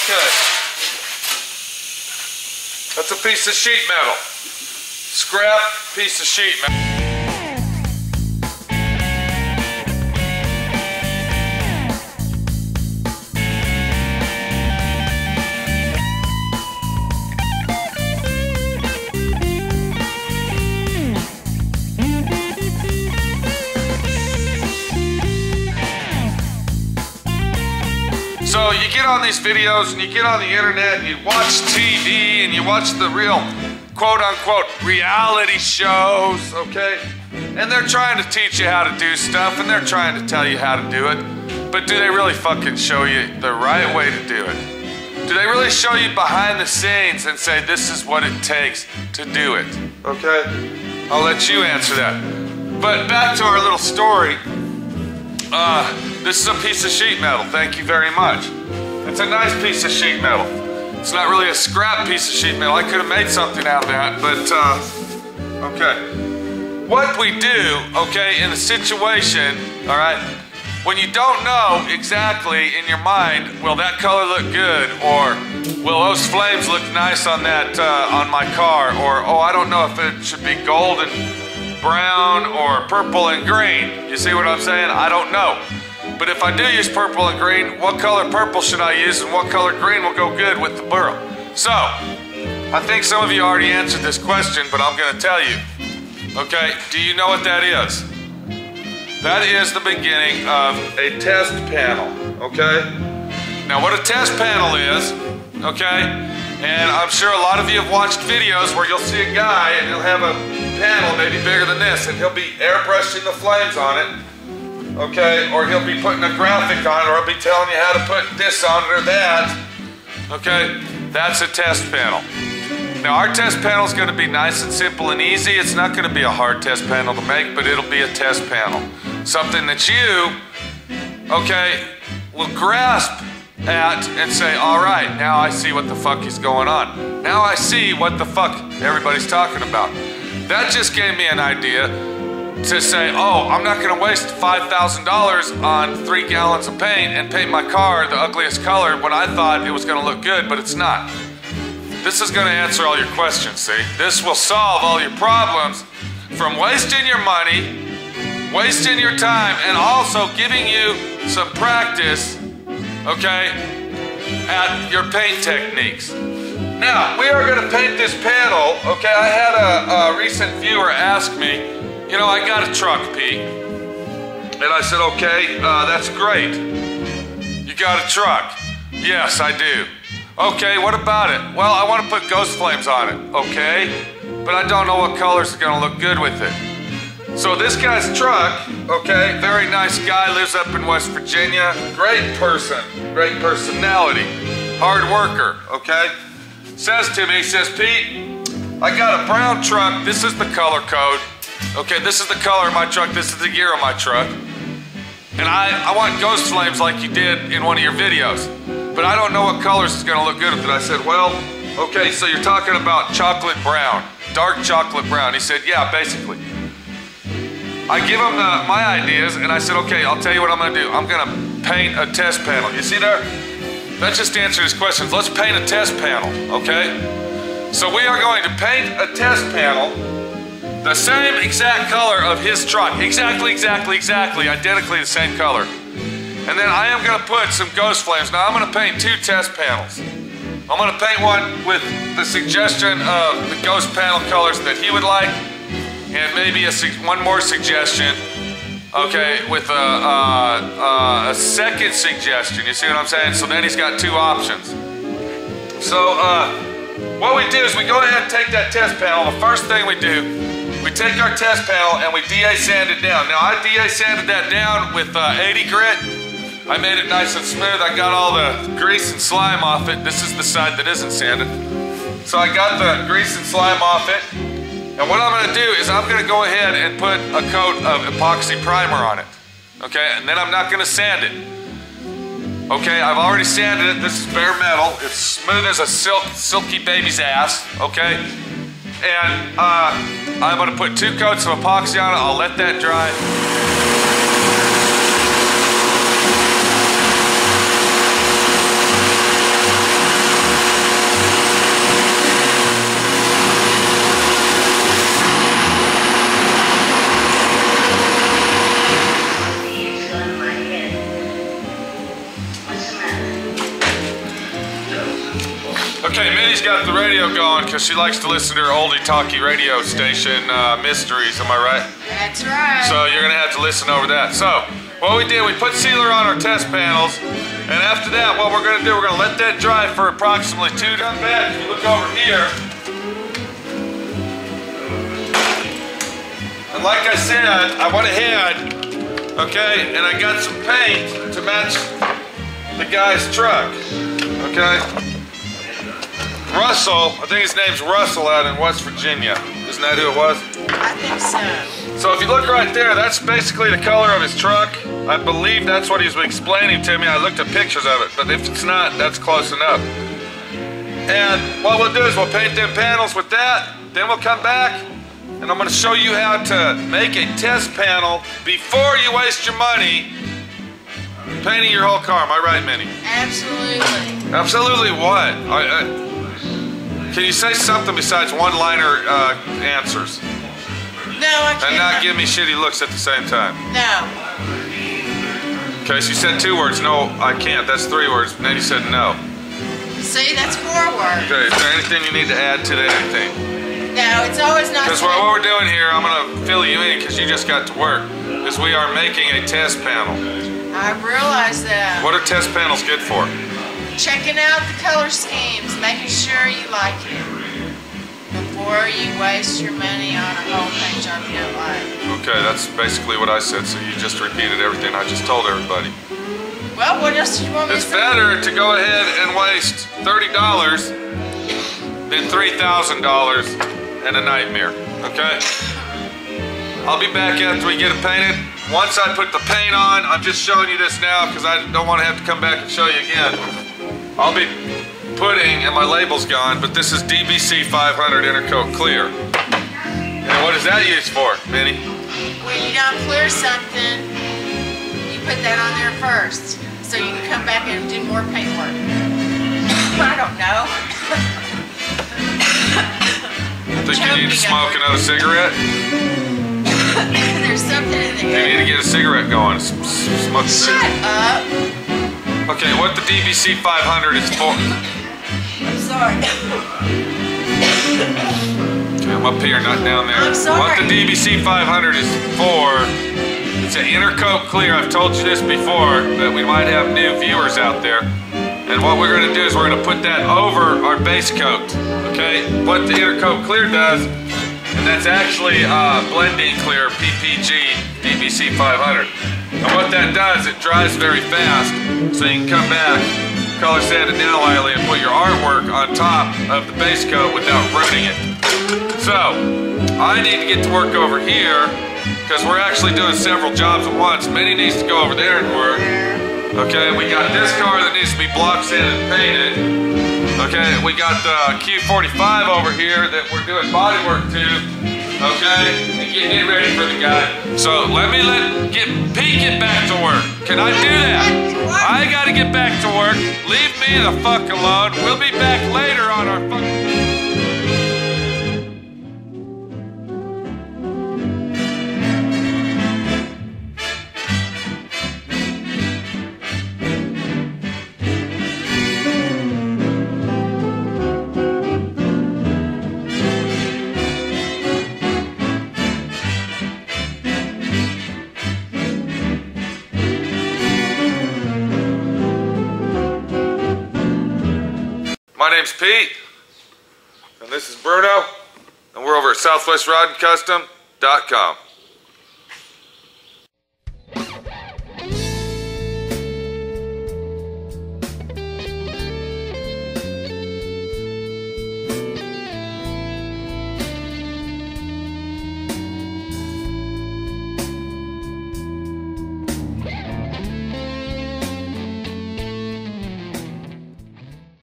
Okay. That's a piece of sheet metal. Scrap piece of sheet metal. So you get on these videos and you get on the internet and you watch TV and you watch the real quote-unquote reality shows, okay? And they're trying to teach you how to do stuff and they're trying to tell you how to do it. But do they really fucking show you the right way to do it? Do they really show you behind the scenes and say this is what it takes to do it? Okay? I'll let you answer that. But back to our little story. This is a piece of sheet metal, thank you very much. It's a nice piece of sheet metal. It's not really a scrap piece of sheet metal. I could have made something out of that, but, okay. What we do, okay, in a situation, all right, when you don't know exactly in your mind, will that color look good, or will those flames look nice on that, on my car, or, oh, I don't know if it should be gold and brown or purple and green. You see what I'm saying? I don't know. But if I do use purple and green, what color purple should I use and what color green will go good with the burl? So, I think some of you already answered this question, but I'm gonna tell you. Okay, do you know what that is? That is the beginning of a test panel, okay? Now what a test panel is, okay, and I'm sure a lot of you have watched videos where you'll see a guy and he'll have a panel maybe bigger than this and he'll be airbrushing the flames on it. Okay, or he'll be putting a graphic on it, or he'll be telling you how to put this on it or that. Okay, that's a test panel. Now our test panel is going to be nice and simple and easy. It's not going to be a hard test panel to make, but it'll be a test panel. Something that you, okay, will grasp at and say, all right, now I see what the fuck is going on. Now I see what the fuck everybody's talking about. That just gave me an idea to say, oh, I'm not gonna waste $5,000 on 3 gallons of paint and paint my car the ugliest color when I thought it was gonna look good, but it's not. This is gonna answer all your questions, see? This will solve all your problems from wasting your money, wasting your time, and also giving you some practice, okay, at your paint techniques. Now, we are gonna paint this panel, okay? I had a recent viewer ask me, you know, I got a truck, Pete. And I said, okay, that's great. You got a truck? Yes, I do. Okay, what about it? Well, I want to put ghost flames on it. Okay, but I don't know what colors are going to look good with it. So this guy's truck, okay, very nice guy, lives up in West Virginia. Great person, great personality, hard worker, okay? Says to me, he says, Pete, I got a brown truck. This is the color code. Okay, this is the color of my truck, this is the year of my truck. And I want ghost flames like you did in one of your videos. But I don't know what colors is gonna look good with it. I said, well, okay, so you're talking about chocolate brown, dark chocolate brown. He said, yeah, basically. I give him my ideas and I said, okay, I'll tell you what I'm gonna do. I'm gonna paint a test panel. You see there? That just answered his questions. Let's paint a test panel, okay? So we are going to paint a test panel the same exact color of his truck. Exactly, identically the same color. And then I am gonna put some ghost flames. Now I'm gonna paint 2 test panels. I'm gonna paint one with the suggestion of the ghost panel colors that he would like, and maybe one more suggestion, okay, with a second suggestion. You see what I'm saying? So then he's got 2 options. So what we do is we go ahead and take that test panel. The first thing we do, we take our test panel and we DA sand it down. Now I DA sanded that down with 80 grit. I made it nice and smooth. I got all the grease and slime off it. This is the side that isn't sanded. So I got the grease and slime off it. And what I'm gonna do is I'm gonna go ahead and put a coat of epoxy primer on it. Okay, and then I'm not gonna sand it. Okay, I've already sanded it. This is bare metal. It's smooth as a silky baby's ass, okay? And I'm gonna put 2 coats of epoxy on it. I'll let that dry. got the radio going because she likes to listen to her oldie-talkie radio station, Mysteries, am I right? That's right. So you're gonna have to listen over that. So, what we did, we put sealer on our test panels, and after that, what we're gonna do, we're gonna let that dry for approximately 2 to back. If you look over here, and like I said, I went ahead, okay, and I got some paint to match the guy's truck, okay? Russell, I think his name's Russell out in West Virginia. Isn't that who it was? I think so. So if you look right there, that's basically the color of his truck. I believe that's what he was explaining to me. I looked at pictures of it, but if it's not, that's close enough. And what we'll do is we'll paint them panels with that, then we'll come back, and I'm gonna show you how to make a test panel before you waste your money painting your whole car. Am I right, Minnie? Absolutely. Absolutely what? Can you say something besides one-liner answers? No, I can't. And not give me shitty looks at the same time? No. Okay, so you said 2 words. No, I can't. That's 3 words. And then you said no. See, that's 4 words. Okay, is there anything you need to add to that? Anything? No, it's always not. Because what we're doing here, I'm going to fill you in because you just got to work, is we are making a test panel. I realize that. What are test panels good for? Checking out the color schemes, making sure you like it before you waste your money on a whole paint job you don't like. Okay, that's basically what I said, so you just repeated everything I just told everybody. Well, what else do you want me to say? It's better to go ahead and waste $30 than $3,000 and a nightmare, okay? I'll be back after we get it painted. Once I put the paint on, I'm just showing you this now because I don't want to have to come back and show you again. I'll be putting, and my label's gone, but this is DBC 500 Intercoat Clear. And what is that used for, Minnie? When you don't clear something, you put that on there first, so you can come back and do more paint work. I don't know. Think you need to smoke another cigarette? There's something in You there. need to get a cigarette going. Smoke a cigarette. Shut up. Okay, what the DBC 500 is for? I'm sorry. Okay, I'm up here, not down there. I'm sorry. What the DBC 500 is for, it's an Intercoat Clear. I've told you this before, but we might have new viewers out there. And what we're going to do is we're going to put that over our base coat. Okay, what the Intercoat Clear does, and that's actually blending clear PPG DBC 500. And what that does, it dries very fast, so you can come back, color sand it down lightly, and put your artwork on top of the base coat without ruining it. So, I need to get to work over here, because we're actually doing several jobs at once. Minnie needs to go over there and work. Okay, we got this car that needs to be block sanded and painted. Okay, we got the Q45 over here that we're doing body work to. Okay, and getting ready for the guy. So let Pete get back to work. Can I do that? I gotta get back to work. Leave me the fuck alone. We'll be back later on our fucking... My name's Pete, and this is Bruno, and we're over at SouthwestRodandCustom.com.